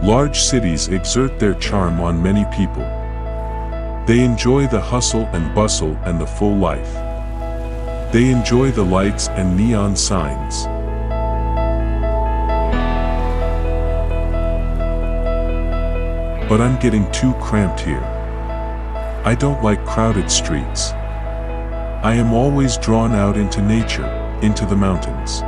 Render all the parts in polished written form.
Large cities exert their charm on many people. They enjoy the hustle and bustle and the full life. They enjoy the lights and neon signs. But I'm getting too cramped here. I don't like crowded streets. I am always drawn out into nature, into the mountains.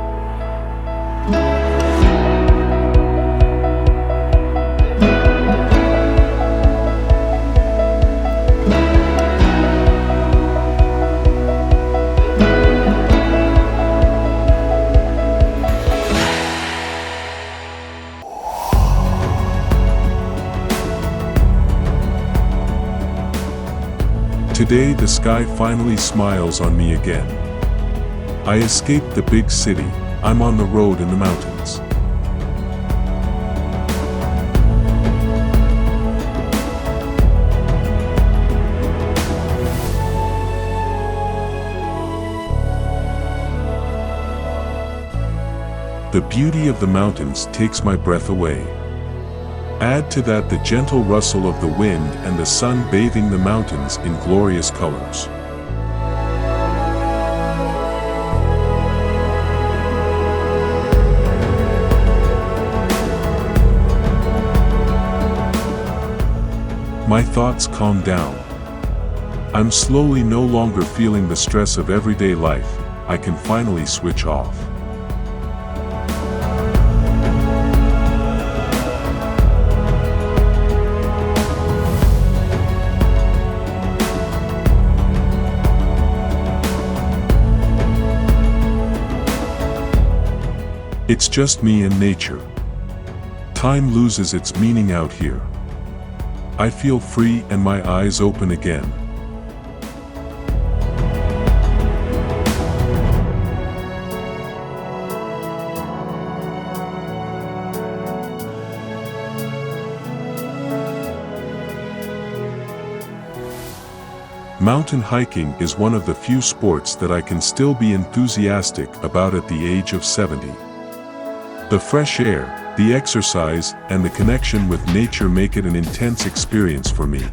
Today the sky finally smiles on me again. I escaped the big city, I'm on the road in the mountains. The beauty of the mountains takes my breath away. Add to that the gentle rustle of the wind and the sun bathing the mountains in glorious colors. My thoughts calm down. I'm slowly no longer feeling the stress of everyday life. I can finally switch off. It's just me and nature. Time loses its meaning out here. I feel free and my eyes open again. Mountain hiking is one of the few sports that I can still be enthusiastic about at the age of 70. The fresh air, the exercise, and the connection with nature make it an intense experience for me.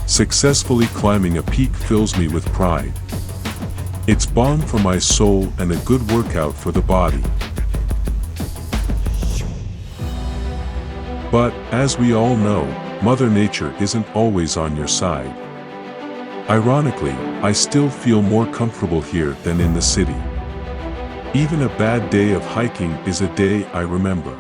Successfully climbing a peak fills me with pride. It's balm for my soul and a good workout for the body. But, as we all know, Mother Nature isn't always on your side. Ironically, I still feel more comfortable here than in the city. Even a bad day of hiking is a day I remember.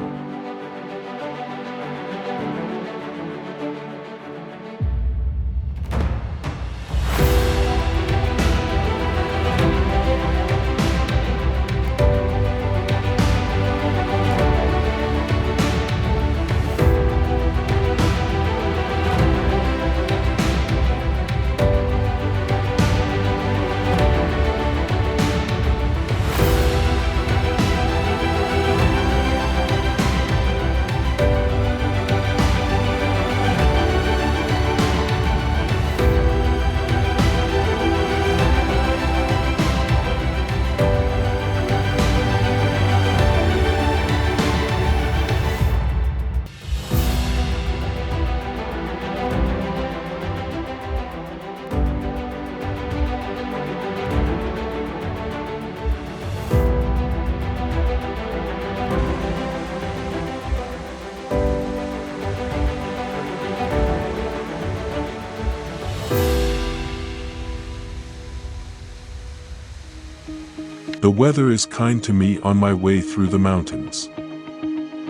The weather is kind to me on my way through the mountains.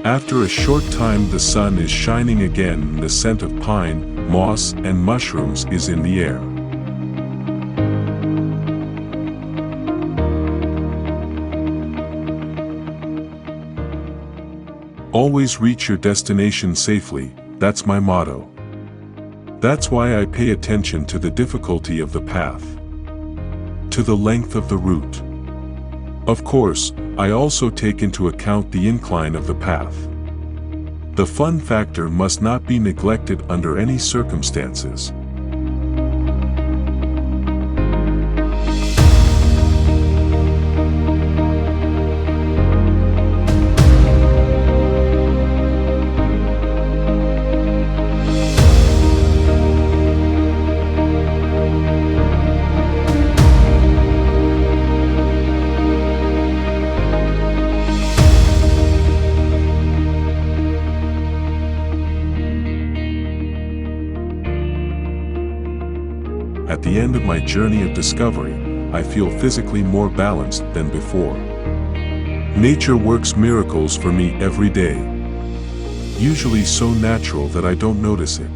After a short time the sun is shining again and the scent of pine, moss, and mushrooms is in the air. Always reach your destination safely, that's my motto. That's why I pay attention to the difficulty of the path, to the length of the route, Of course, I also take into account the incline of the path. The fun factor must not be neglected under any circumstances. At the end of my journey of discovery, I feel physically more balanced than before. Nature works miracles for me every day. Usually so natural that I don't notice it.